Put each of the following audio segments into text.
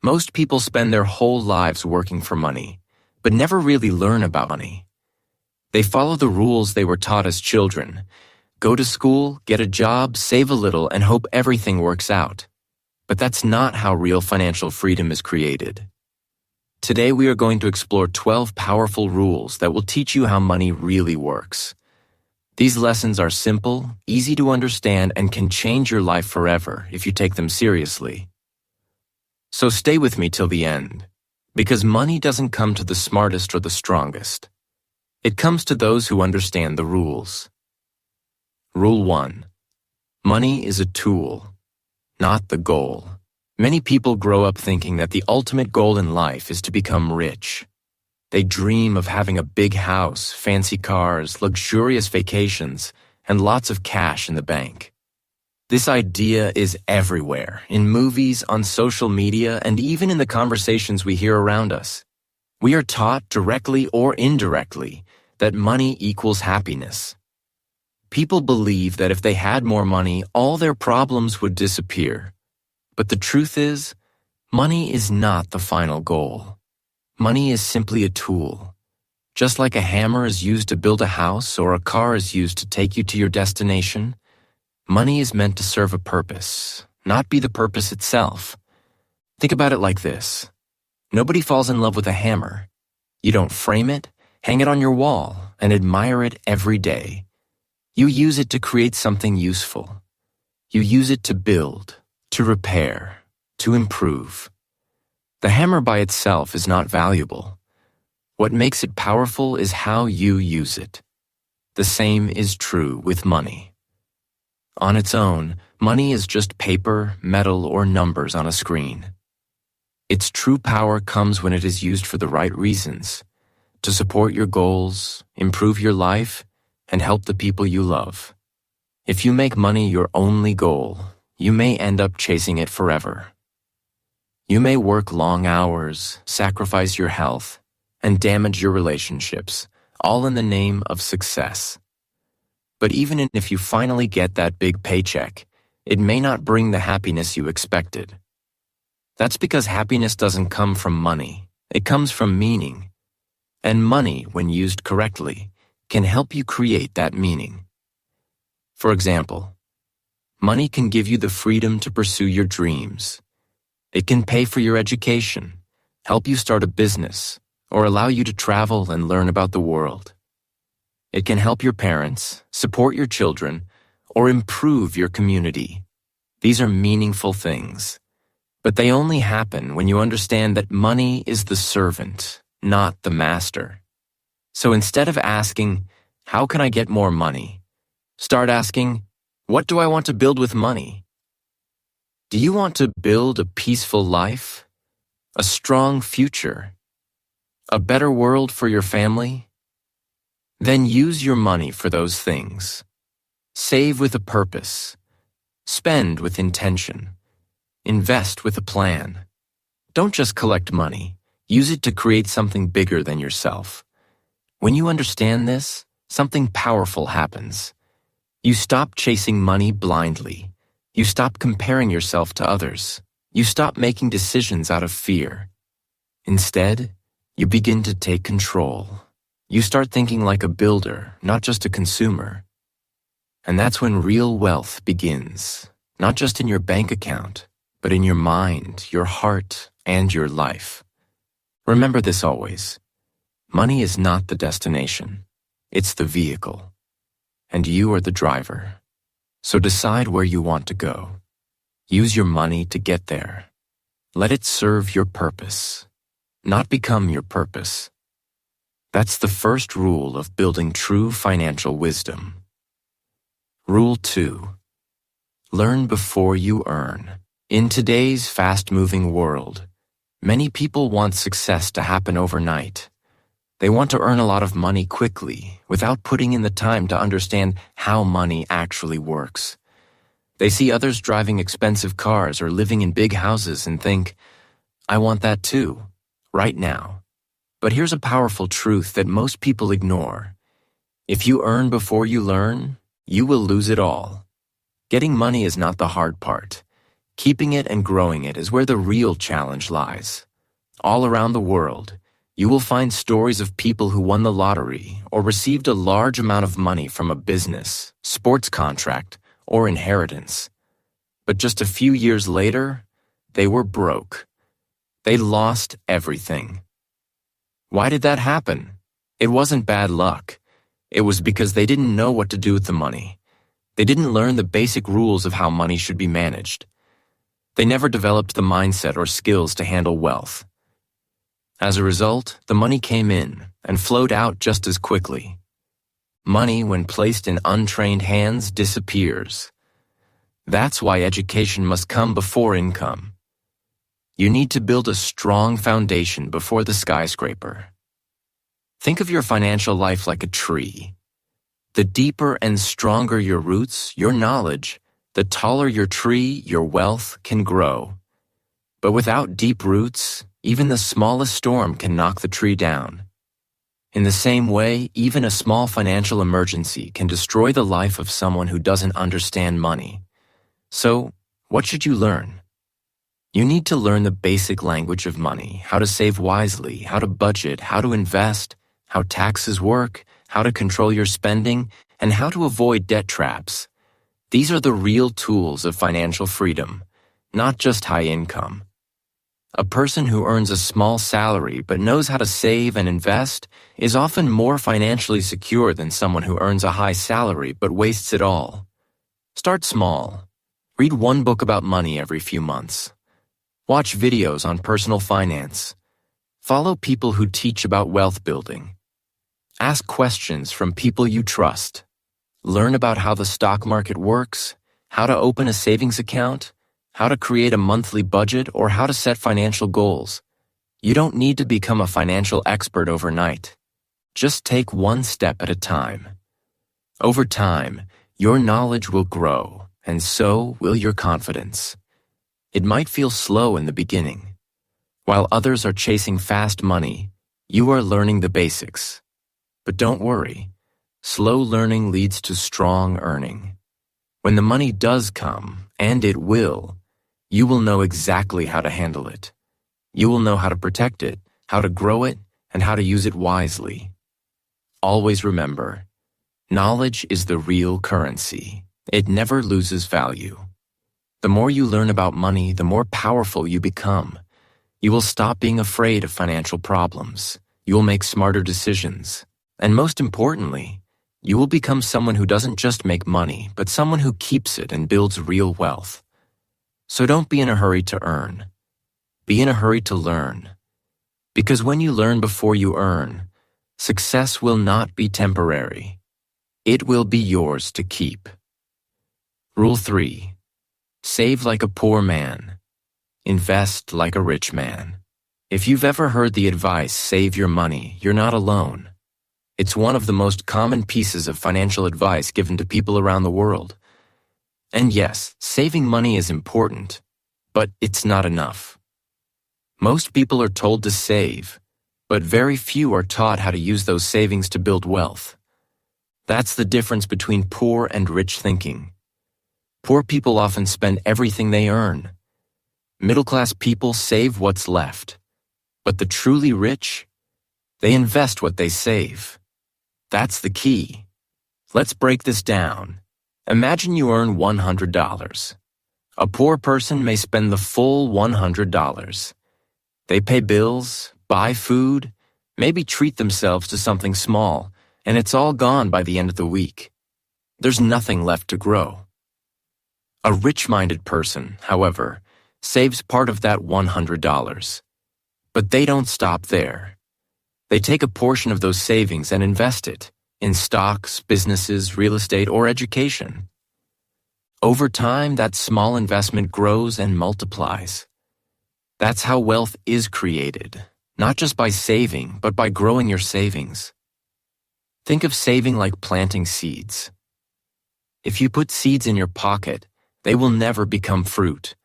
Most people spend their whole lives working for money, but never really learn about money. They follow the rules they were taught as children. Go to school, get a job, save a little, and hope everything works out. But that's not how real financial freedom is created. Today we are going to explore 12 powerful rules that will teach you how money really works. These lessons are simple, easy to understand, and can change your life forever if you take them seriously. So stay with me till the end, because money doesn't come to the smartest or the strongest. It comes to those who understand the rules. Rule 1. Money is a tool, not the goal. Many people grow up thinking that the ultimate goal in life is to become rich. They dream of having a big house, fancy cars, luxurious vacations, and lots of cash in the bank. This idea is everywhere, in movies, on social media, and even in the conversations we hear around us. We are taught, directly or indirectly, that money equals happiness. People believe that if they had more money, all their problems would disappear. But the truth is, money is not the final goal. Money is simply a tool. Just like a hammer is used to build a house or a car is used to take you to your destination, money is meant to serve a purpose, not be the purpose itself. Think about it like this. Nobody falls in love with a hammer. You don't frame it, hang it on your wall, and admire it every day. You use it to create something useful. You use it to build, to repair, to improve. The hammer by itself is not valuable. What makes it powerful is how you use it. The same is true with money. On its own, money is just paper, metal, or numbers on a screen. Its true power comes when it is used for the right reasons, to support your goals, improve your life, and help the people you love. If you make money your only goal, you may end up chasing it forever. You may work long hours, sacrifice your health, and damage your relationships, all in the name of success. But even if you finally get that big paycheck, it may not bring the happiness you expected. That's because happiness doesn't come from money. It comes from meaning. And money, when used correctly, can help you create that meaning. For example, money can give you the freedom to pursue your dreams. It can pay for your education, help you start a business, or allow you to travel and learn about the world. It can help your parents, support your children, or improve your community. These are meaningful things. But they only happen when you understand that money is the servant, not the master. So instead of asking, how can I get more money? Start asking, what do I want to build with money? Do you want to build a peaceful life? A strong future? A better world for your family? Then use your money for those things. Save with a purpose. Spend with intention. Invest with a plan. Don't just collect money. Use it to create something bigger than yourself. When you understand this, something powerful happens. You stop chasing money blindly. You stop comparing yourself to others. You stop making decisions out of fear. Instead, you begin to take control. You start thinking like a builder, not just a consumer. And that's when real wealth begins, not just in your bank account, but in your mind, your heart, and your life. Remember this always. Money is not the destination. It's the vehicle. And you are the driver. So decide where you want to go. Use your money to get there. Let it serve your purpose, not become your purpose. That's the first rule of building true financial wisdom. Rule 2. Learn before you earn. In today's fast-moving world, many people want success to happen overnight. They want to earn a lot of money quickly, without putting in the time to understand how money actually works. They see others driving expensive cars or living in big houses and think, I want that too, right now. But here's a powerful truth that most people ignore. If you earn before you learn, you will lose it all. Getting money is not the hard part. Keeping it and growing it is where the real challenge lies. All around the world, you will find stories of people who won the lottery or received a large amount of money from a business, sports contract, or inheritance. But just a few years later, they were broke. They lost everything. Why did that happen? It wasn't bad luck. It was because they didn't know what to do with the money. They didn't learn the basic rules of how money should be managed. They never developed the mindset or skills to handle wealth. As a result, the money came in and flowed out just as quickly. Money, when placed in untrained hands, disappears. That's why education must come before income. You need to build a strong foundation before the skyscraper. Think of your financial life like a tree. The deeper and stronger your roots, your knowledge, the taller your tree, your wealth can grow. But without deep roots, even the smallest storm can knock the tree down. In the same way, even a small financial emergency can destroy the life of someone who doesn't understand money. So, what should you learn? You need to learn the basic language of money, how to save wisely, how to budget, how to invest, how taxes work, how to control your spending, and how to avoid debt traps. These are the real tools of financial freedom, not just high income. A person who earns a small salary but knows how to save and invest is often more financially secure than someone who earns a high salary but wastes it all. Start small. Read one book about money every few months. Watch videos on personal finance. Follow people who teach about wealth building. Ask questions from people you trust. Learn about how the stock market works, how to open a savings account, how to create a monthly budget, or how to set financial goals. You don't need to become a financial expert overnight. Just take one step at a time. Over time, your knowledge will grow, and so will your confidence. It might feel slow in the beginning. While others are chasing fast money, you are learning the basics. But don't worry, slow learning leads to strong earning. When the money does come, and it will, you will know exactly how to handle it. You will know how to protect it, how to grow it, and how to use it wisely. Always remember, knowledge is the real currency. It never loses value. The more you learn about money, the more powerful you become. You will stop being afraid of financial problems. You will make smarter decisions. And most importantly, you will become someone who doesn't just make money, but someone who keeps it and builds real wealth. So don't be in a hurry to earn. Be in a hurry to learn. Because when you learn before you earn, success will not be temporary. It will be yours to keep. Rule 3. Save like a poor man. Invest like a rich man. If you've ever heard the advice, save your money, you're not alone. It's one of the most common pieces of financial advice given to people around the world. And yes, saving money is important, but it's not enough. Most people are told to save, but very few are taught how to use those savings to build wealth. That's the difference between poor and rich thinking. Poor people often spend everything they earn. Middle-class people save what's left. But the truly rich, they invest what they save. That's the key. Let's break this down. Imagine you earn $100. A poor person may spend the full $100. They pay bills, buy food, maybe treat themselves to something small, and it's all gone by the end of the week. There's nothing left to grow. A rich-minded person, however, saves part of that $100. But they don't stop there. They take a portion of those savings and invest it in stocks, businesses, real estate, or education. Over time, that small investment grows and multiplies. That's how wealth is created, not just by saving, but by growing your savings. Think of saving like planting seeds. If you put seeds in your pocket, they will never become fruit.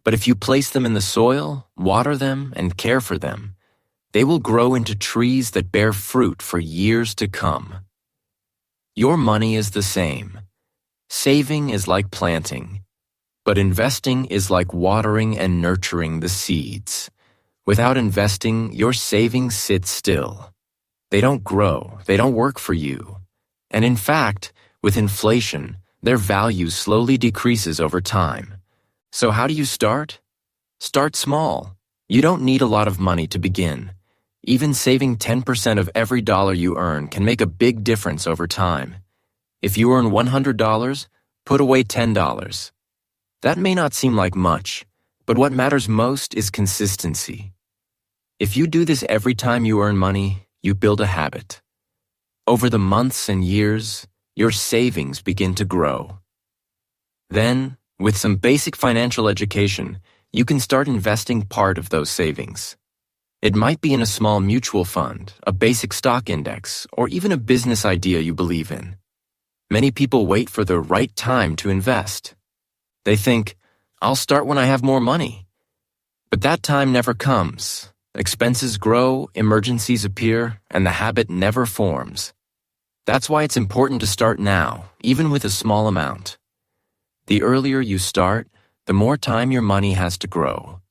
But if you place them in the soil, water them, and care for them, they will grow into trees that bear fruit for years to come. Your money is the same. Saving is like planting. But investing is like watering and nurturing the seeds. Without investing, your savings sit still. They don't grow, they don't work for you. And in fact, with inflation, their value slowly decreases over time. So how do you start? Start small. You don't need a lot of money to begin. Even saving 10% of every dollar you earn can make a big difference over time. If you earn $100, put away $10. That may not seem like much, but what matters most is consistency. If you do this every time you earn money, you build a habit. Over the months and years, your savings begin to grow. Then, with some basic financial education, you can start investing part of those savings. It might be in a small mutual fund, a basic stock index, or even a business idea you believe in. Many people wait for the right time to invest. They think, I'll start when I have more money. But that time never comes. Expenses grow, emergencies appear, and the habit never forms. That's why it's important to start now, even with a small amount. The earlier you start, the more time your money has to grow.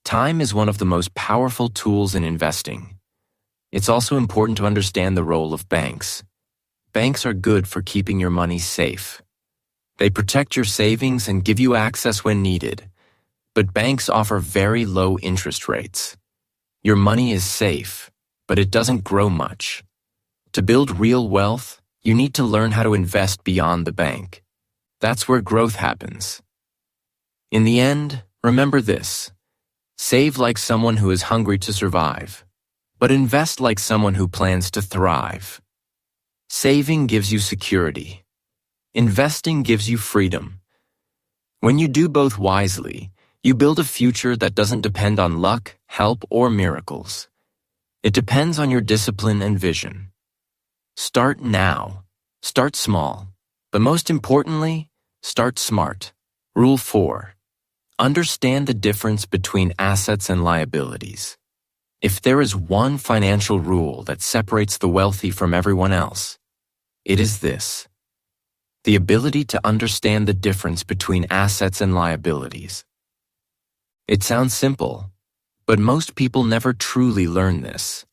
Time is one of the most powerful tools in investing. It's also important to understand the role of banks. Banks are good for keeping your money safe. They protect your savings and give you access when needed. But banks offer very low interest rates. Your money is safe, but it doesn't grow much. To build real wealth, you need to learn how to invest beyond the bank. That's where growth happens. In the end, remember this. Save like someone who is hungry to survive, but invest like someone who plans to thrive. Saving gives you security. Investing gives you freedom. When you do both wisely, you build a future that doesn't depend on luck, help, or miracles. It depends on your discipline and vision. Start now. Start small. But most importantly, start smart. Rule 4. Understand the difference between assets and liabilities. If there is one financial rule that separates the wealthy from everyone else, it is this: the ability to understand the difference between assets and liabilities. It sounds simple, but most people never truly learn this.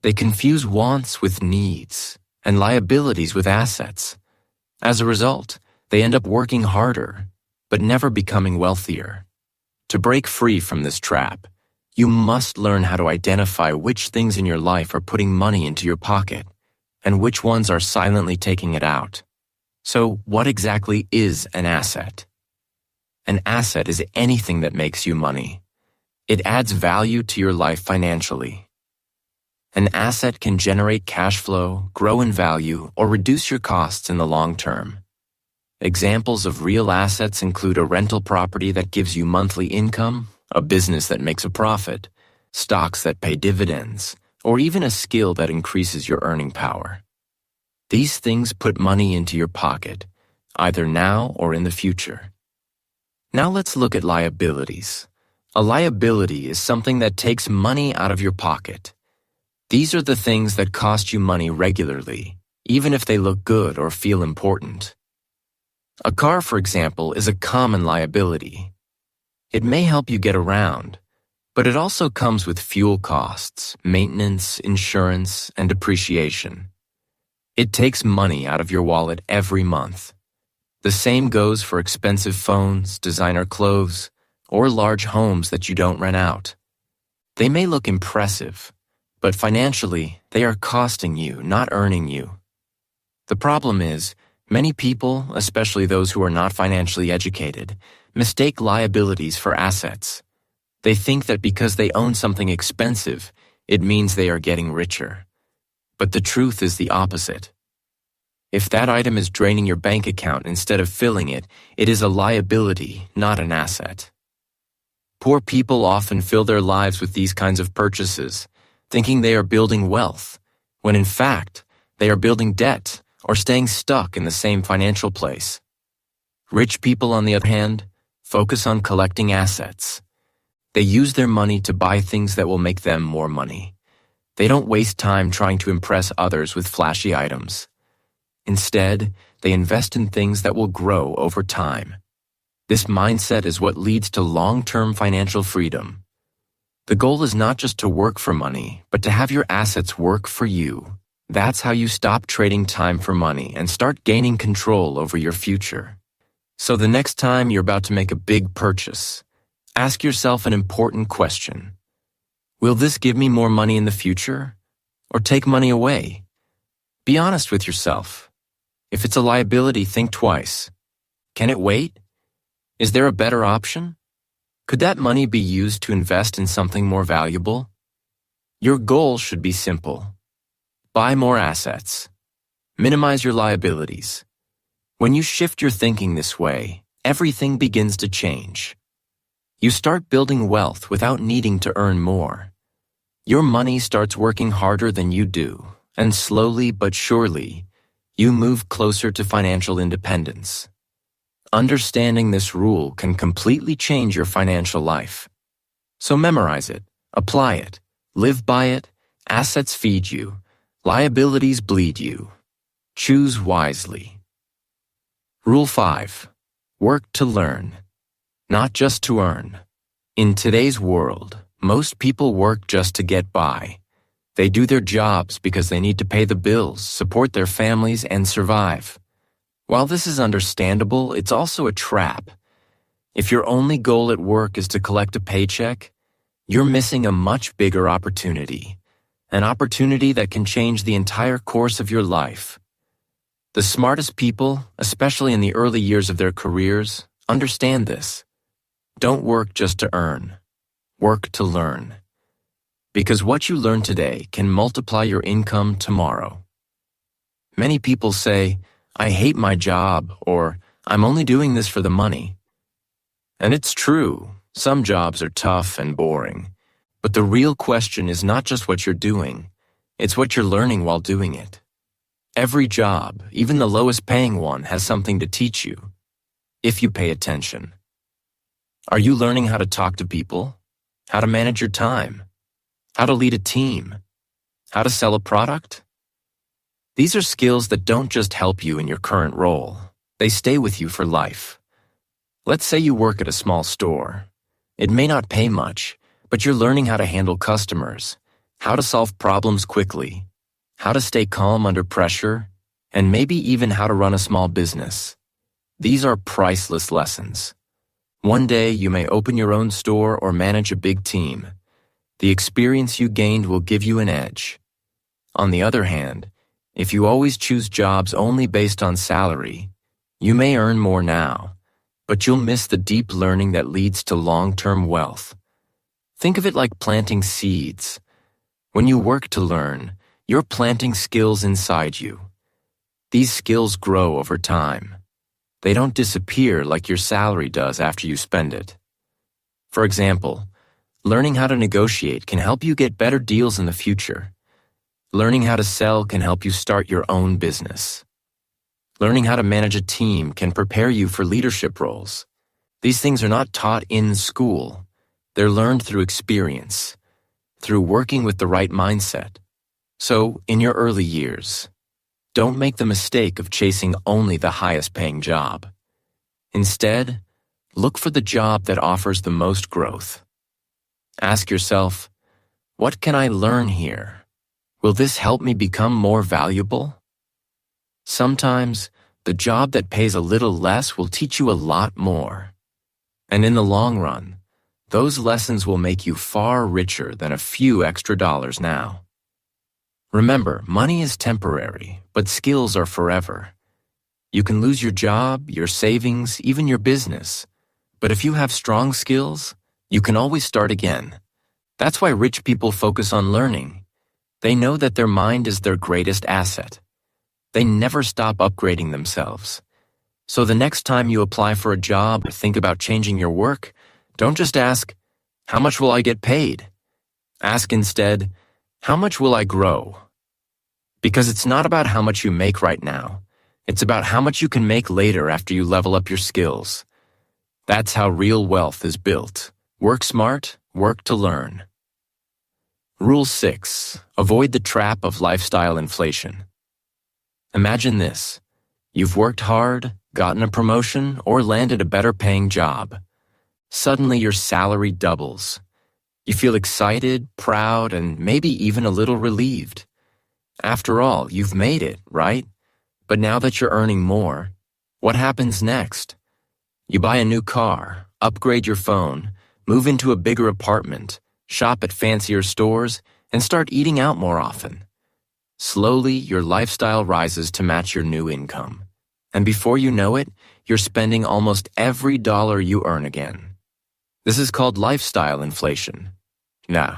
They confuse wants with needs and liabilities with assets. As a result, they end up working harder, but never becoming wealthier. To break free from this trap, you must learn how to identify which things in your life are putting money into your pocket and which ones are silently taking it out. So, what exactly is an asset? An asset is anything that makes you money. It adds value to your life financially. An asset can generate cash flow, grow in value, or reduce your costs in the long term. Examples of real assets include a rental property that gives you monthly income, a business that makes a profit, stocks that pay dividends, or even a skill that increases your earning power. These things put money into your pocket, either now or in the future. Now let's look at liabilities. A liability is something that takes money out of your pocket. These are the things that cost you money regularly, even if they look good or feel important. A car, for example, is a common liability. It may help you get around, but it also comes with fuel costs, maintenance, insurance, and depreciation. It takes money out of your wallet every month. The same goes for expensive phones, designer clothes, or large homes that you don't rent out. They may look impressive, but financially, they are costing you, not earning you. The problem is, many people, especially those who are not financially educated, mistake liabilities for assets. They think that because they own something expensive, it means they are getting richer. But the truth is the opposite. If that item is draining your bank account instead of filling it, it is a liability, not an asset. Poor people often fill their lives with these kinds of purchases, thinking they are building wealth, when in fact, they are building debt or staying stuck in the same financial place. Rich people, on the other hand, focus on collecting assets. They use their money to buy things that will make them more money. They don't waste time trying to impress others with flashy items. Instead, they invest in things that will grow over time. This mindset is what leads to long-term financial freedom. The goal is not just to work for money, but to have your assets work for you. That's how you stop trading time for money and start gaining control over your future. So the next time you're about to make a big purchase, ask yourself an important question. Will this give me more money in the future, or take money away? Be honest with yourself. If it's a liability, think twice. Can it wait? Is there a better option? Could that money be used to invest in something more valuable? Your goal should be simple. Buy more assets. Minimize your liabilities. When you shift your thinking this way, everything begins to change. You start building wealth without needing to earn more. Your money starts working harder than you do, and slowly but surely, you move closer to financial independence. Understanding this rule can completely change your financial life. So memorize it, apply it, live by it. Assets feed you, liabilities bleed you. Choose wisely. Rule 5. Work to learn, not just to earn. In today's world, most people work just to get by. They do their jobs because they need to pay the bills, support their families, and survive. While this is understandable, it's also a trap. If your only goal at work is to collect a paycheck, you're missing a much bigger opportunity, an opportunity that can change the entire course of your life. The smartest people, especially in the early years of their careers, understand this. Don't work just to earn. Work to learn. Because what you learn today can multiply your income tomorrow. Many people say, "I hate my job," or "I'm only doing this for the money." And it's true, some jobs are tough and boring. But the real question is not just what you're doing, it's what you're learning while doing it. Every job, even the lowest paying one, has something to teach you, if you pay attention. Are you learning how to talk to people? How to manage your time? How to lead a team? How to sell a product? These are skills that don't just help you in your current role. They stay with you for life. Let's say you work at a small store. It may not pay much, but you're learning how to handle customers, how to solve problems quickly, how to stay calm under pressure, and maybe even how to run a small business. These are priceless lessons. One day you may open your own store or manage a big team. The experience you gained will give you an edge. On the other hand, if you always choose jobs only based on salary, you may earn more now, but you'll miss the deep learning that leads to long-term wealth. Think of it like planting seeds. When you work to learn, you're planting skills inside you. These skills grow over time. They don't disappear like your salary does after you spend it. For example, learning how to negotiate can help you get better deals in the future. Learning how to sell can help you start your own business. Learning how to manage a team can prepare you for leadership roles. These things are not taught in school. They're learned through experience, through working with the right mindset. So, in your early years, don't make the mistake of chasing only the highest paying job. Instead, look for the job that offers the most growth. Ask yourself, what can I learn here? Will this help me become more valuable? Sometimes, the job that pays a little less will teach you a lot more. And in the long run, those lessons will make you far richer than a few extra dollars now. Remember, money is temporary, but skills are forever. You can lose your job, your savings, even your business. But if you have strong skills, you can always start again. That's why rich people focus on learning. They know that their mind is their greatest asset. They never stop upgrading themselves. So the next time you apply for a job or think about changing your work, don't just ask, "How much will I get paid?" Ask instead, "How much will I grow?" Because it's not about how much you make right now. It's about how much you can make later after you level up your skills. That's how real wealth is built. Work smart, work to learn. Rule 6. Avoid the trap of lifestyle inflation. Imagine this. You've worked hard, gotten a promotion, or landed a better paying job. Suddenly your salary doubles. You feel excited, proud, and maybe even a little relieved. After all, you've made it, right? But now that you're earning more, what happens next? You buy a new car, upgrade your phone, move into a bigger apartment, shop at fancier stores, and start eating out more often. Slowly, your lifestyle rises to match your new income. And before you know it, you're spending almost every dollar you earn again. This is called lifestyle inflation. Nah.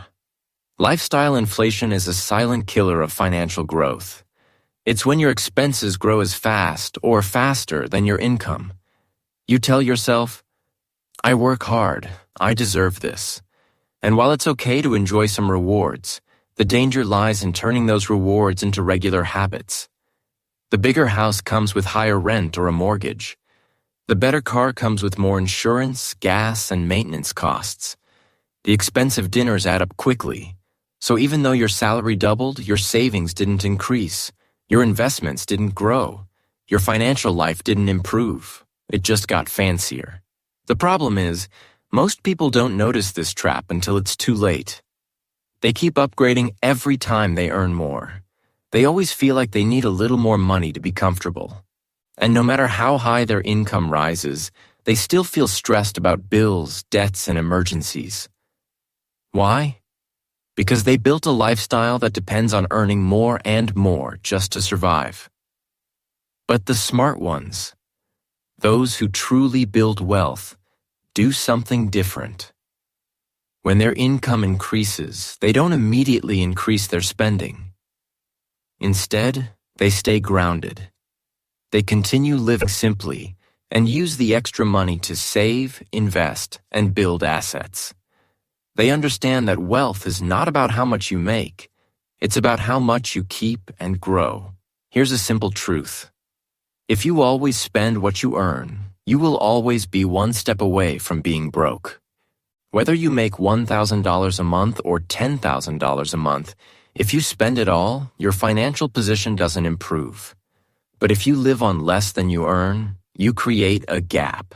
Lifestyle inflation is a silent killer of financial growth. It's when your expenses grow as fast or faster than your income. You tell yourself, I work hard, I deserve this. And while it's okay to enjoy some rewards, the danger lies in turning those rewards into regular habits. The bigger house comes with higher rent or a mortgage. The better car comes with more insurance, gas, and maintenance costs. The expensive dinners add up quickly. So even though your salary doubled, your savings didn't increase. Your investments didn't grow. Your financial life didn't improve. It just got fancier. The problem is, most people don't notice this trap until it's too late. They keep upgrading every time they earn more. They always feel like they need a little more money to be comfortable. And no matter how high their income rises, they still feel stressed about bills, debts, and emergencies. Why? Because they built a lifestyle that depends on earning more and more just to survive. But the smart ones, those who truly build wealth, do something different. When their income increases, they don't immediately increase their spending. Instead, they stay grounded. They continue living simply and use the extra money to save, invest, and build assets. They understand that wealth is not about how much you make. It's about how much you keep and grow. Here's a simple truth. If you always spend what you earn, you will always be one step away from being broke. Whether you make $1,000 a month or $10,000 a month, if you spend it all, your financial position doesn't improve. But if you live on less than you earn, you create a gap.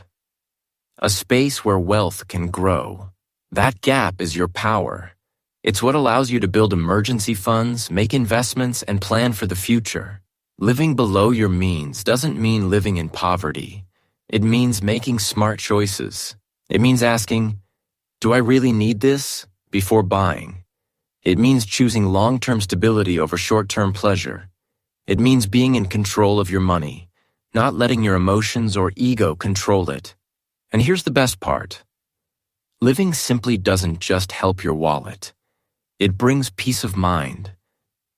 A space where wealth can grow. That gap is your power. It's what allows you to build emergency funds, make investments, and plan for the future. Living below your means doesn't mean living in poverty. It means making smart choices. It means asking, do I really need this? Before buying. It means choosing long-term stability over short-term pleasure. It means being in control of your money, not letting your emotions or ego control it. And here's the best part. Living simply doesn't just help your wallet. It brings peace of mind.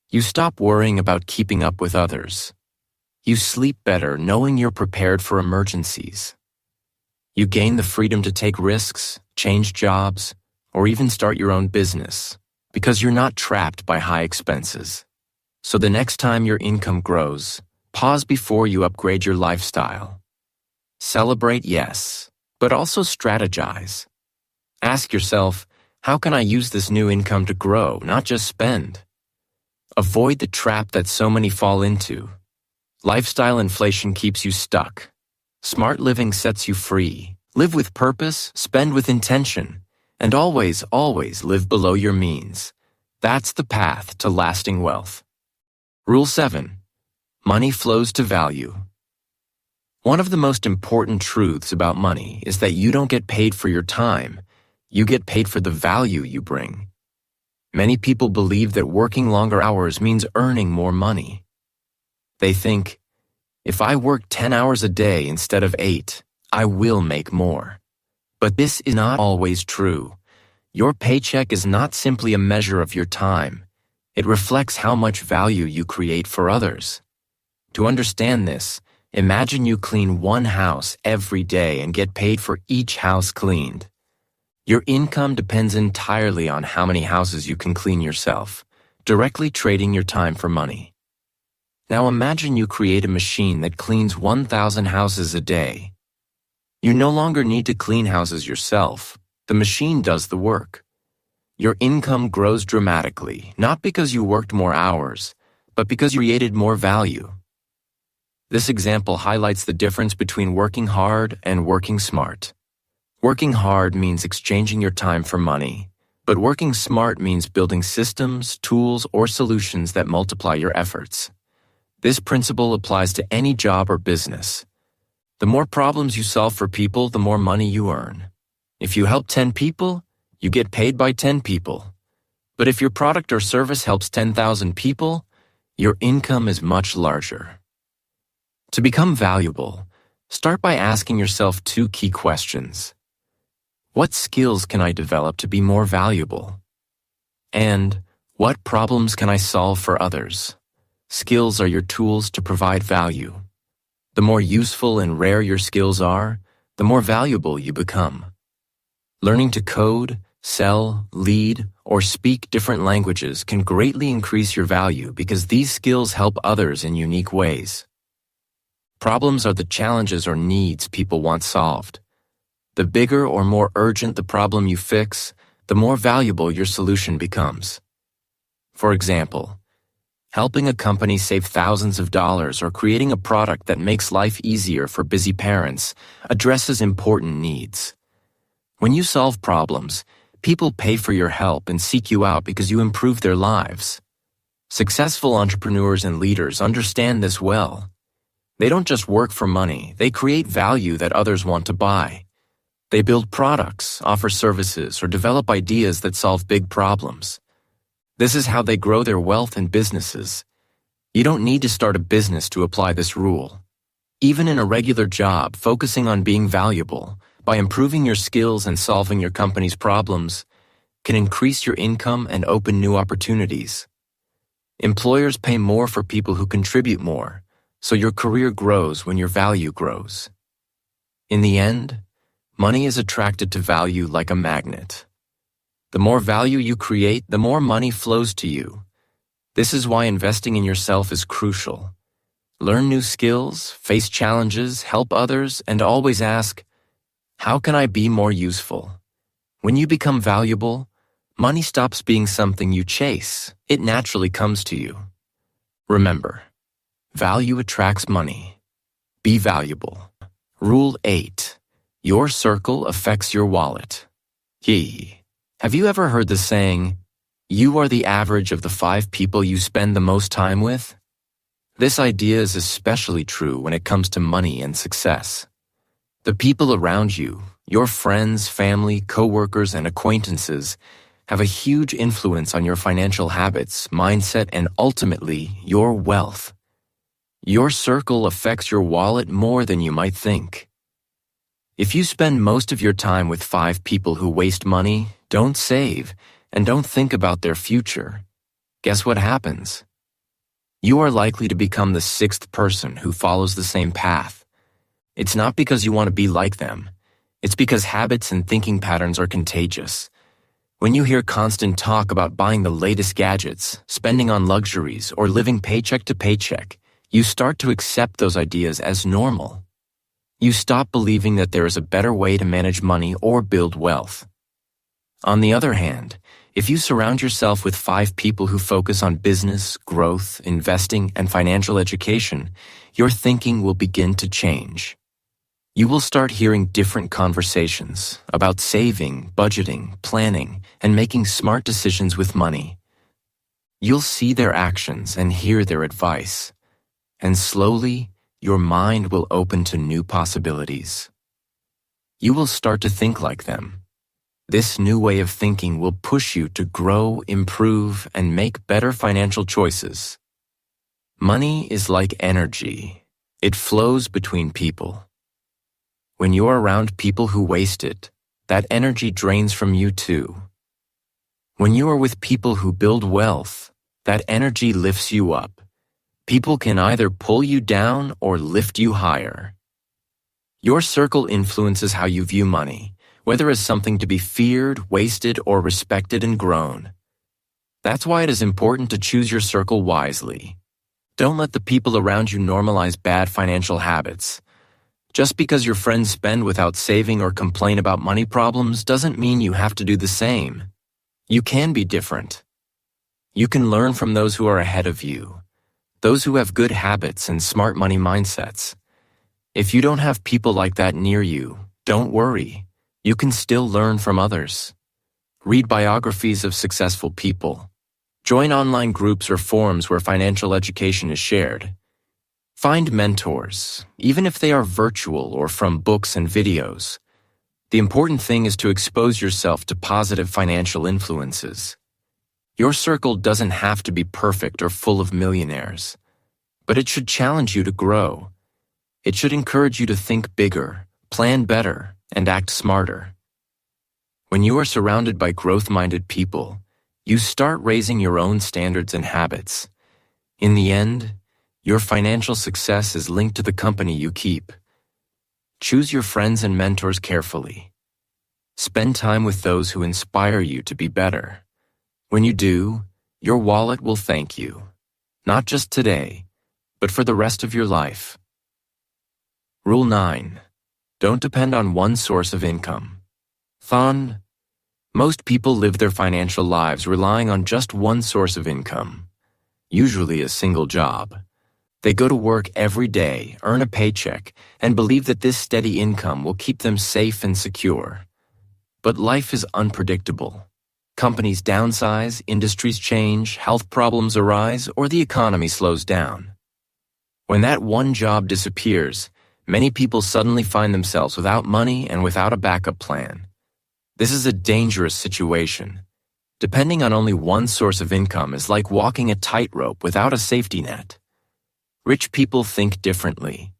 You stop worrying about keeping up with others. You sleep better knowing you're prepared for emergencies. You gain the freedom to take risks, change jobs, or even start your own business because you're not trapped by high expenses. So the next time your income grows, pause before you upgrade your lifestyle. Celebrate, yes, but also strategize. Ask yourself, how can I use this new income to grow, not just spend? Avoid the trap that so many fall into. Lifestyle inflation keeps you stuck. Smart living sets you free. Live with purpose, spend with intention, and always, always live below your means. That's the path to lasting wealth. Rule 7. Money flows to value. One of the most important truths about money is that you don't get paid for your time. You get paid for the value you bring. Many people believe that working longer hours means earning more money. They think, if I work 10 hours a day instead of 8, I will make more. But this is not always true. Your paycheck is not simply a measure of your time. It reflects how much value you create for others. To understand this, imagine you clean one house every day and get paid for each house cleaned. Your income depends entirely on how many houses you can clean yourself, directly trading your time for money. Now imagine you create a machine that cleans 1,000 houses a day. You no longer need to clean houses yourself. The machine does the work. Your income grows dramatically, not because you worked more hours, but because you created more value. This example highlights the difference between working hard and working smart. Working hard means exchanging your time for money, but working smart means building systems, tools, or solutions that multiply your efforts. This principle applies to any job or business. The more problems you solve for people, the more money you earn. If you help 10 people, you get paid by 10 people. But if your product or service helps 10,000 people, your income is much larger. To become valuable, start by asking yourself 2 key questions. What skills can I develop to be more valuable? And what problems can I solve for others? Skills are your tools to provide value. The more useful and rare your skills are, the more valuable you become. Learning to code, sell, lead, or speak different languages can greatly increase your value because these skills help others in unique ways. Problems are the challenges or needs people want solved. The bigger or more urgent the problem you fix, the more valuable your solution becomes. For example, helping a company save thousands of dollars or creating a product that makes life easier for busy parents addresses important needs. When you solve problems, people pay for your help and seek you out because you improve their lives. Successful entrepreneurs and leaders understand this well. They don't just work for money, they create value that others want to buy. They build products, offer services, or develop ideas that solve big problems. This is how they grow their wealth and businesses. You don't need to start a business to apply this rule. Even in a regular job, focusing on being valuable, by improving your skills and solving your company's problems, can increase your income and open new opportunities. Employers pay more for people who contribute more, so your career grows when your value grows. In the end, money is attracted to value like a magnet. The more value you create, the more money flows to you. This is why investing in yourself is crucial. Learn new skills, face challenges, help others, and always ask, how can I be more useful? When you become valuable, money stops being something you chase. It naturally comes to you. Remember, value attracts money. Be valuable. Rule 8. Your circle affects your wallet. Have you ever heard the saying, you are the average of the 5 people you spend the most time with? This idea is especially true when it comes to money and success. The people around you, your friends, family, coworkers, and acquaintances, have a huge influence on your financial habits, mindset, and ultimately, your wealth. Your circle affects your wallet more than you might think. If you spend most of your time with 5 people who waste money, don't save, and don't think about their future, guess what happens? You are likely to become the 6th person who follows the same path. It's not because you want to be like them. It's because habits and thinking patterns are contagious. When you hear constant talk about buying the latest gadgets, spending on luxuries, or living paycheck to paycheck, you start to accept those ideas as normal. You stop believing that there is a better way to manage money or build wealth. On the other hand, if you surround yourself with 5 people who focus on business, growth, investing, and financial education, your thinking will begin to change. You will start hearing different conversations about saving, budgeting, planning, and making smart decisions with money. You'll see their actions and hear their advice, and slowly, your mind will open to new possibilities. You will start to think like them. This new way of thinking will push you to grow, improve, and make better financial choices. Money is like energy. It flows between people. When you're around people who waste it, that energy drains from you too. When you are with people who build wealth, that energy lifts you up. People can either pull you down or lift you higher. Your circle influences how you view money, whether as something to be feared, wasted, or respected and grown. That's why it is important to choose your circle wisely. Don't let the people around you normalize bad financial habits. Just because your friends spend without saving or complain about money problems doesn't mean you have to do the same. You can be different. You can learn from those who are ahead of you. those who have good habits and smart money mindsets. If you don't have people like that near you, don't worry. You can still learn from others. Read biographies of successful people. Join online groups or forums where financial education is shared. Find mentors, even if they are virtual or from books and videos. The important thing is to expose yourself to positive financial influences. Your circle doesn't have to be perfect or full of millionaires, but it should challenge you to grow. It should encourage you to think bigger, plan better, and act smarter. When you are surrounded by growth-minded people, you start raising your own standards and habits. In the end, your financial success is linked to the company you keep. Choose your friends and mentors carefully. Spend time with those who inspire you to be better. When you do, your wallet will thank you, not just today, but for the rest of your life. Rule 9. Don't depend on one source of income. Most people live their financial lives relying on just one source of income, usually a single job. They go to work every day, earn a paycheck, and believe that this steady income will keep them safe and secure. But life is unpredictable. Companies downsize, industries change, health problems arise, or the economy slows down. When that one job disappears, many people suddenly find themselves without money and without a backup plan. This is a dangerous situation. Depending on only one source of income is like walking a tightrope without a safety net. Rich people think differently.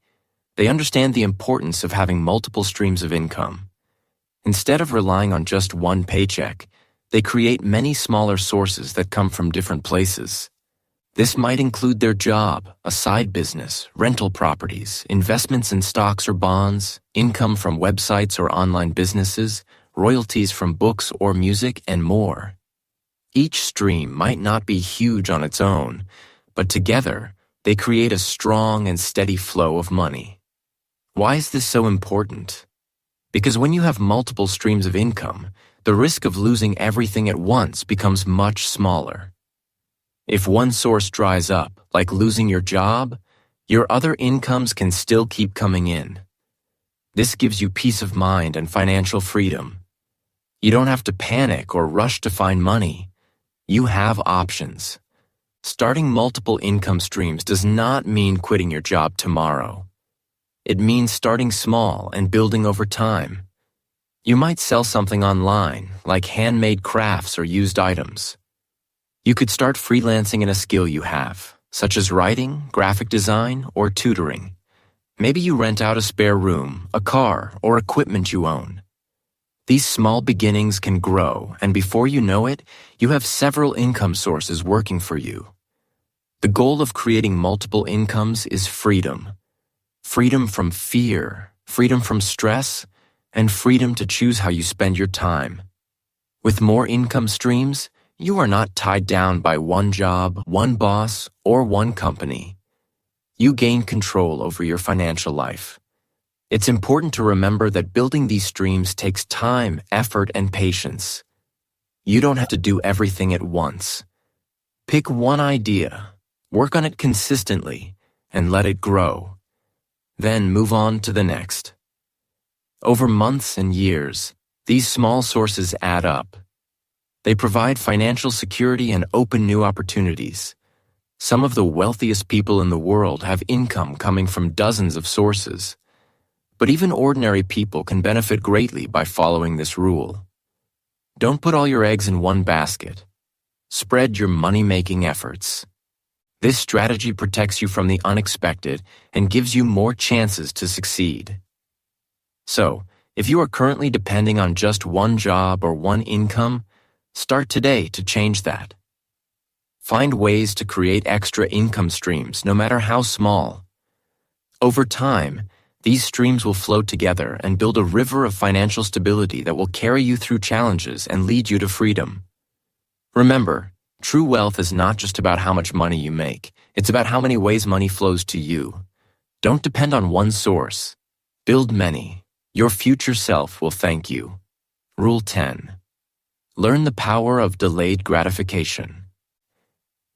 They understand the importance of having multiple streams of income. Instead of relying on just one paycheck, they create many smaller sources that come from different places. This might include their job, a side business, rental properties, investments in stocks or bonds, income from websites or online businesses, royalties from books or music, and more. Each stream might not be huge on its own, but together, they create a strong and steady flow of money. Why is this so important? Because when you have multiple streams of income, the risk of losing everything at once becomes much smaller. If one source dries up, like losing your job, your other incomes can still keep coming in. This gives you peace of mind and financial freedom. You don't have to panic or rush to find money. You have options. Starting multiple income streams does not mean quitting your job tomorrow. It means starting small and building over time. You might sell something online, like handmade crafts or used items. You could start freelancing in a skill you have, such as writing, graphic design, or tutoring. Maybe you rent out a spare room, a car, or equipment you own. These small beginnings can grow, and before you know it, you have several income sources working for you. The goal of creating multiple incomes is freedom. Freedom from fear, freedom from stress, and freedom to choose how you spend your time. With more income streams, you are not tied down by one job, one boss, or one company. You gain control over your financial life. It's important to remember that building these streams takes time, effort, and patience. You don't have to do everything at once. Pick one idea, work on it consistently, and let it grow. Then move on to the next. Over months and years, these small sources add up. They provide financial security and open new opportunities. Some of the wealthiest people in the world have income coming from dozens of sources. But even ordinary people can benefit greatly by following this rule. Don't put all your eggs in one basket. Spread your money-making efforts. This strategy protects you from the unexpected and gives you more chances to succeed. So, if you are currently depending on just one job or one income, start today to change that. Find ways to create extra income streams, no matter how small. Over time, these streams will flow together and build a river of financial stability that will carry you through challenges and lead you to freedom. Remember, true wealth is not just about how much money you make. It's about how many ways money flows to you. Don't depend on one source. Build many. Your future self will thank you. Rule 10. Learn the power of delayed gratification.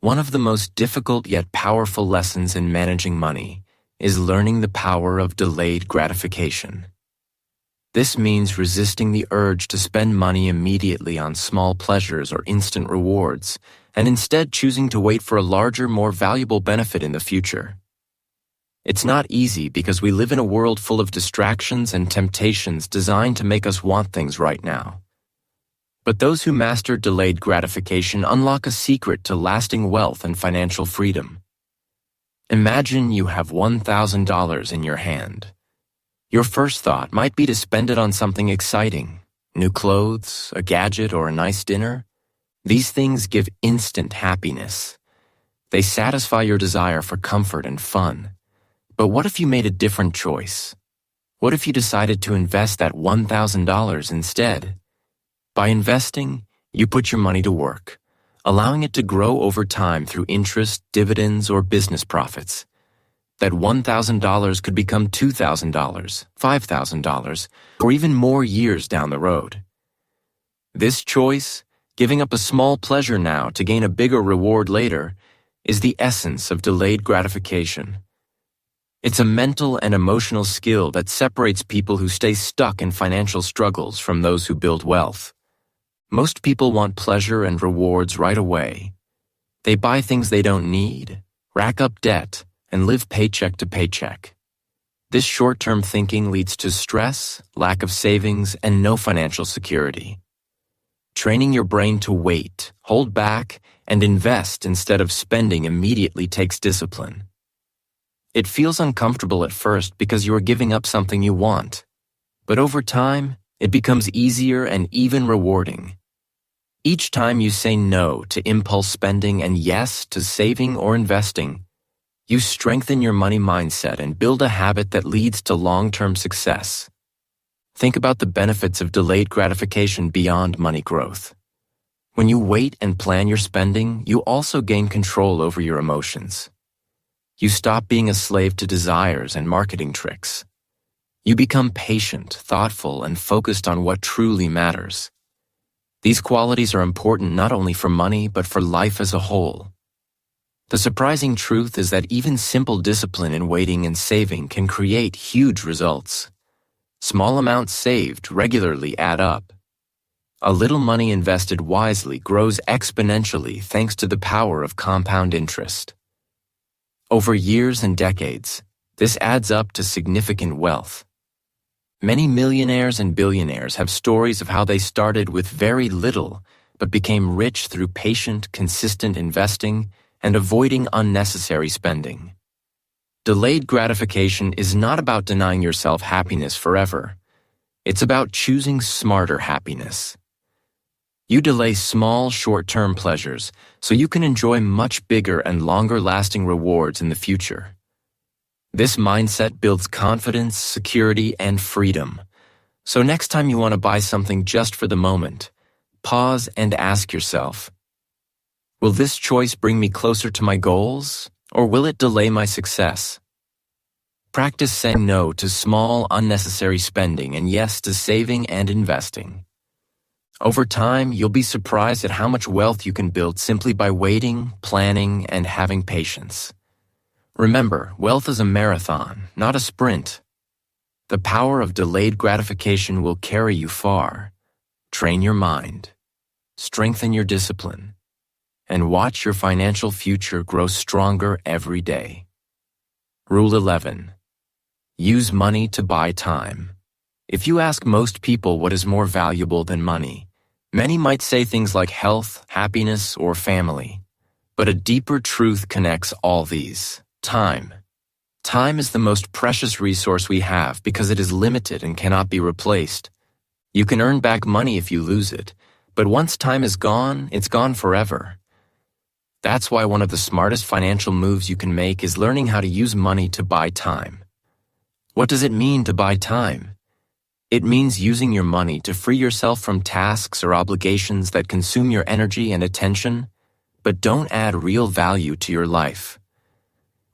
One of the most difficult yet powerful lessons in managing money is learning the power of delayed gratification. This means resisting the urge to spend money immediately on small pleasures or instant rewards, and instead choosing to wait for a larger, more valuable benefit in the future. It's not easy because we live in a world full of distractions and temptations designed to make us want things right now. But those who master delayed gratification unlock a secret to lasting wealth and financial freedom. Imagine you have $1,000 in your hand. Your first thought might be to spend it on something exciting, new clothes, a gadget, or a nice dinner. These things give instant happiness. They satisfy your desire for comfort and fun. But what if you made a different choice? What if you decided to invest that $1,000 instead? By investing, you put your money to work, allowing it to grow over time through interest, dividends, or business profits. That $1,000 could become $2,000, $5,000, or even more years down the road. This choice, giving up a small pleasure now to gain a bigger reward later, is the essence of delayed gratification. It's a mental and emotional skill that separates people who stay stuck in financial struggles from those who build wealth. Most people want pleasure and rewards right away. They buy things they don't need, rack up debt, and live paycheck to paycheck. This short-term thinking leads to stress, lack of savings, and no financial security. Training your brain to wait, hold back, and invest instead of spending immediately takes discipline. It feels uncomfortable at first because you are giving up something you want. But over time, it becomes easier and even rewarding. Each time you say no to impulse spending and yes to saving or investing, you strengthen your money mindset and build a habit that leads to long-term success. Think about the benefits of delayed gratification beyond money growth. When you wait and plan your spending, you also gain control over your emotions. You stop being a slave to desires and marketing tricks. You become patient, thoughtful, and focused on what truly matters. These qualities are important not only for money, but for life as a whole. The surprising truth is that even simple discipline in waiting and saving can create huge results. Small amounts saved regularly add up. A little money invested wisely grows exponentially thanks to the power of compound interest. Over years and decades, this adds up to significant wealth. Many millionaires and billionaires have stories of how they started with very little but became rich through patient, consistent investing and avoiding unnecessary spending. Delayed gratification is not about denying yourself happiness forever. It's about choosing smarter happiness. You delay small, short-term pleasures so you can enjoy much bigger and longer-lasting rewards in the future. This mindset builds confidence, security, and freedom. So next time you want to buy something just for the moment, pause and ask yourself, will this choice bring me closer to my goals, or will it delay my success? Practice saying no to small, unnecessary spending and yes to saving and investing. Over time, you'll be surprised at how much wealth you can build simply by waiting, planning, and having patience. Remember, wealth is a marathon, not a sprint. The power of delayed gratification will carry you far. Train your mind, strengthen your discipline, and watch your financial future grow stronger every day. Rule 11. Use money to buy time. If you ask most people what is more valuable than money, many might say things like health, happiness, or family. But a deeper truth connects all these: time. Time is the most precious resource we have because it is limited and cannot be replaced. You can earn back money if you lose it, but once time is gone, it's gone forever. That's why one of the smartest financial moves you can make is learning how to use money to buy time. What does it mean to buy time? It means using your money to free yourself from tasks or obligations that consume your energy and attention, but don't add real value to your life.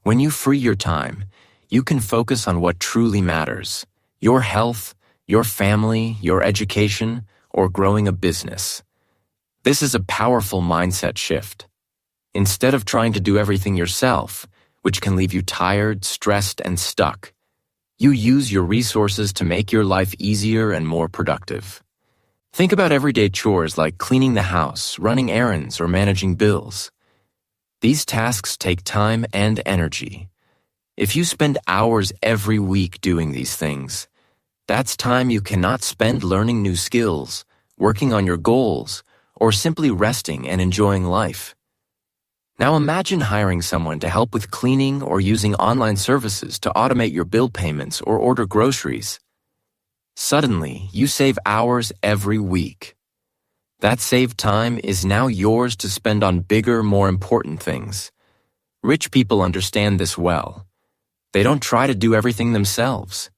When you free your time, you can focus on what truly matters: your health, your family, your education, or growing a business. This is a powerful mindset shift. instead of trying to do everything yourself, which can leave you tired, stressed, and stuck. You use your resources to make your life easier and more productive. Think about everyday chores like cleaning the house, running errands, or managing bills. These tasks take time and energy. If you spend hours every week doing these things, that's time you cannot spend learning new skills, working on your goals, or simply resting and enjoying life. Now imagine hiring someone to help with cleaning or using online services to automate your bill payments or order groceries. Suddenly, you save hours every week. That saved time is now yours to spend on bigger, more important things. Rich people understand this well. They don't try to do everything themselves.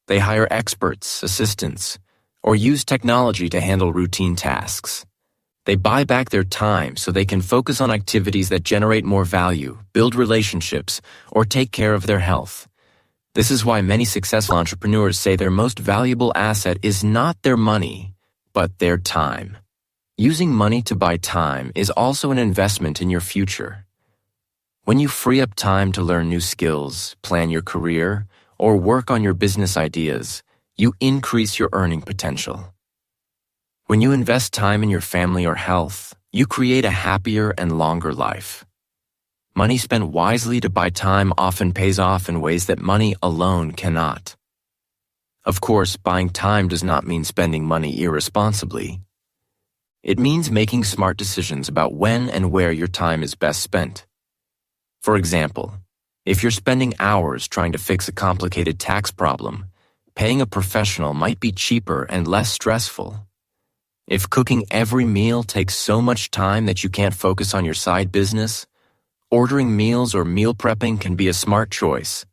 They hire experts, assistants, or use technology to handle routine tasks. They buy back their time so they can focus on activities that generate more value, build relationships, or take care of their health. This is why many successful entrepreneurs say their most valuable asset is not their money, but their time. Using money to buy time is also an investment in your future. When you free up time to learn new skills, plan your career, or work on your business ideas, you increase your earning potential. When you invest time in your family or health, you create a happier and longer life. Money spent wisely to buy time often pays off in ways that money alone cannot. Of course, buying time does not mean spending money irresponsibly. It means making smart decisions about when and where your time is best spent. For example, if you're spending hours trying to fix a complicated tax problem, paying a professional might be cheaper and less stressful. If cooking every meal takes so much time that you can't focus on your side business, ordering meals or meal prepping can be a smart choice.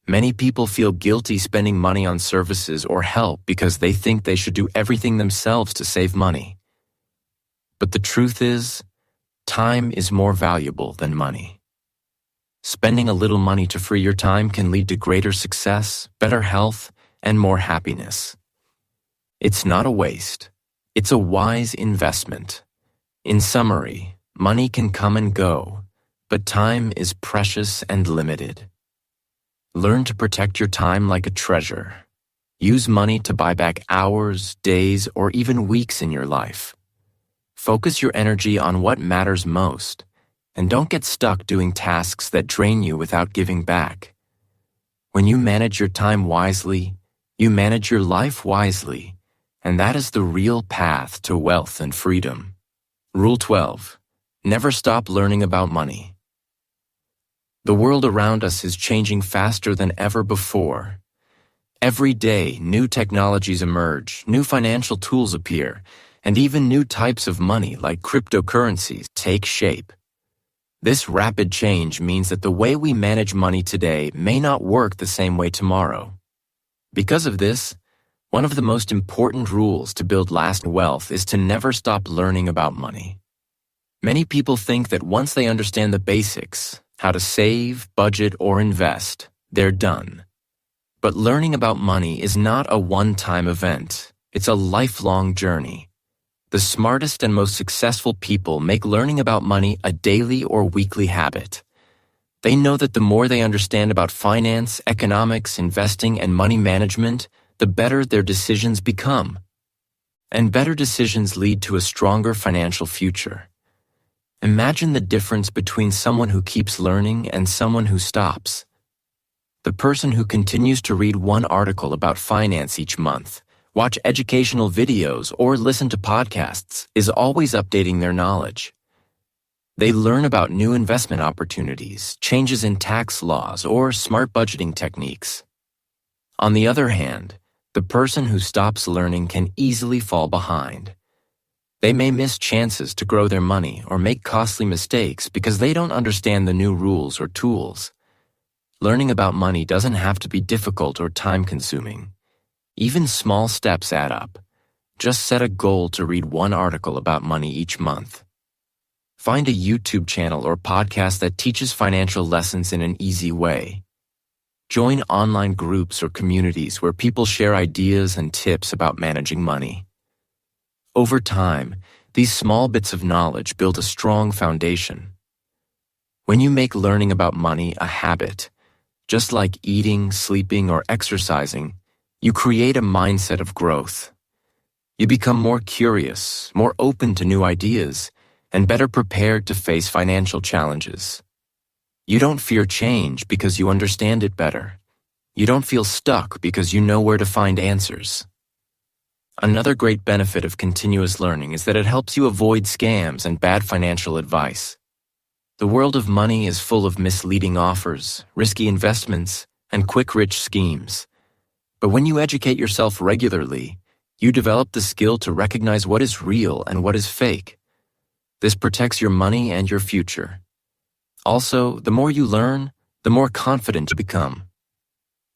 Many people feel guilty spending money on services or help because they think they should do everything themselves to save money. But the truth is, time is more valuable than money. Spending a little money to free your time can lead to greater success, better health, and more happiness. It's not a waste. It's a wise investment. In summary, money can come and go, but time is precious and limited. Learn to protect your time like a treasure. Use money to buy back hours, days, or even weeks in your life. Focus your energy on what matters most, and don't get stuck doing tasks that drain you without giving back. When you manage your time wisely, you manage your life wisely, and that is the real path to wealth and freedom. Rule 12. Never stop learning about money. The world around us is changing faster than ever before. Every day, new technologies emerge, new financial tools appear, and even new types of money like cryptocurrencies take shape. This rapid change means that the way we manage money today may not work the same way tomorrow. Because of this, one of the most important rules to build lasting wealth is to never stop learning about money. Many people think that once they understand the basics, how to save, budget, or invest, they're done. But learning about money is not a one-time event. It's a lifelong journey. The smartest and most successful people make learning about money a daily or weekly habit. They know that the more they understand about finance, economics, investing, and money management, the better their decisions become. And better decisions lead to a stronger financial future. Imagine the difference between someone who keeps learning and someone who stops. The person who continues to read one article about finance each month, watch educational videos, or listen to podcasts is always updating their knowledge. They learn about new investment opportunities, changes in tax laws, or smart budgeting techniques. On the other hand, the person who stops learning can easily fall behind. They may miss chances to grow their money or make costly mistakes because they don't understand the new rules or tools. Learning about money doesn't have to be difficult or time-consuming. Even small steps add up. Just set a goal to read one article about money each month. Find a YouTube channel or podcast that teaches financial lessons in an easy way. Join online groups or communities where people share ideas and tips about managing money. Over time, these small bits of knowledge build a strong foundation. When you make learning about money a habit, just like eating, sleeping, or exercising, you create a mindset of growth. You become more curious, more open to new ideas, and better prepared to face financial challenges. You don't fear change because you understand it better. You don't feel stuck because you know where to find answers. Another great benefit of continuous learning is that it helps you avoid scams and bad financial advice. The world of money is full of misleading offers, risky investments, and quick-rich schemes. But when you educate yourself regularly, you develop the skill to recognize what is real and what is fake. This protects your money and your future. Also, the more you learn, the more confident you become.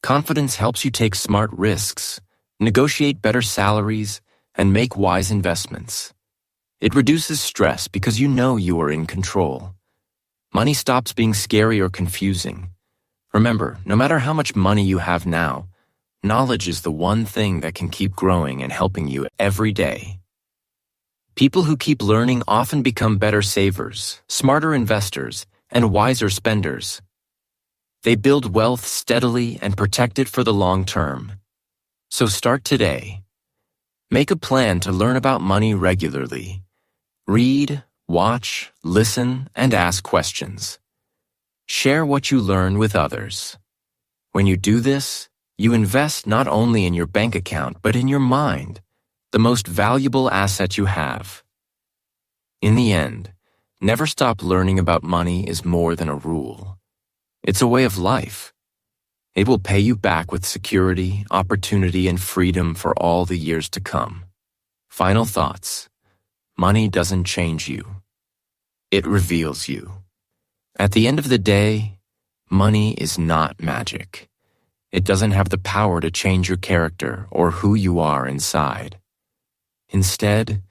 Confidence helps you take smart risks, negotiate better salaries, and make wise investments. It reduces stress because you know you are in control. Money stops being scary or confusing. Remember, no matter how much money you have now, knowledge is the one thing that can keep growing and helping you every day. People who keep learning often become better savers, smarter investors, and wiser spenders. They build wealth steadily and protect it for the long term. So start today. Make a plan to learn about money regularly. Read, watch, listen, and ask questions. Share what you learn with others. When you do this, you invest not only in your bank account but in your mind, the most valuable asset you have. In the end, never stop learning about money is more than a rule. It's a way of life. It will pay you back with security, opportunity, and freedom for all the years to come. Final thoughts. Money doesn't change you. It reveals you. At the end of the day, money is not magic. It doesn't have the power to change your character or who you are inside. Instead,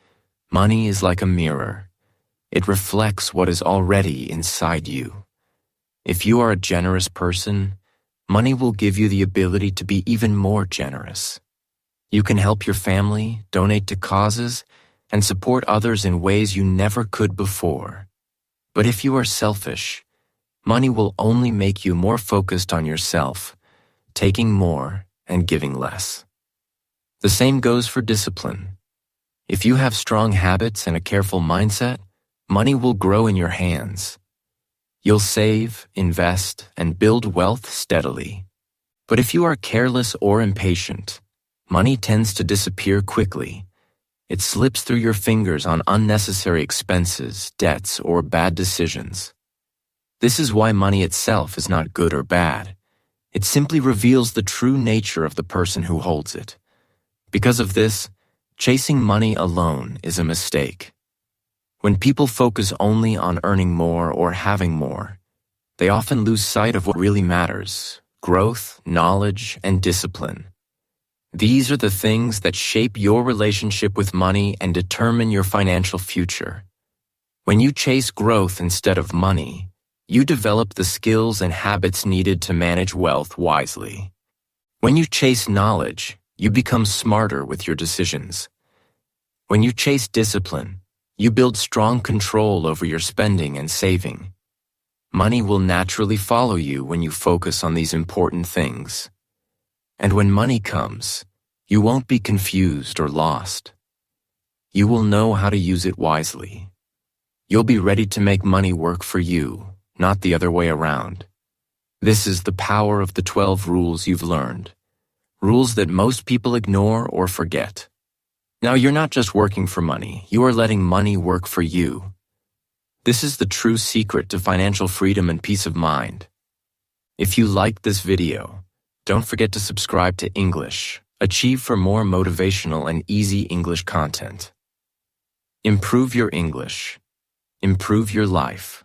money is like a mirror. It reflects what is already inside you. If you are a generous person, money will give you the ability to be even more generous. You can help your family, donate to causes, and support others in ways you never could before. But if you are selfish, money will only make you more focused on yourself, taking more and giving less. The same goes for discipline. If you have strong habits and a careful mindset, money will grow in your hands. You'll save, invest, and build wealth steadily. But if you are careless or impatient, money tends to disappear quickly. It slips through your fingers on unnecessary expenses, debts, or bad decisions. This is why money itself is not good or bad. It simply reveals the true nature of the person who holds it. Because of this, chasing money alone is a mistake. When people focus only on earning more or having more, they often lose sight of what really matters: growth, knowledge, and discipline. These are the things that shape your relationship with money and determine your financial future. When you chase growth instead of money, you develop the skills and habits needed to manage wealth wisely. When you chase knowledge, you become smarter with your decisions. When you chase discipline, you build strong control over your spending and saving. Money will naturally follow you when you focus on these important things. And when money comes, you won't be confused or lost. You will know how to use it wisely. You'll be ready to make money work for you, not the other way around. This is the power of the 12 rules you've learned. Rules that most people ignore or forget. Now, you're not just working for money, you are letting money work for you. This is the true secret to financial freedom and peace of mind. If you liked this video, don't forget to subscribe to English. Achieve for more motivational and easy English content. Improve your English. Improve your life.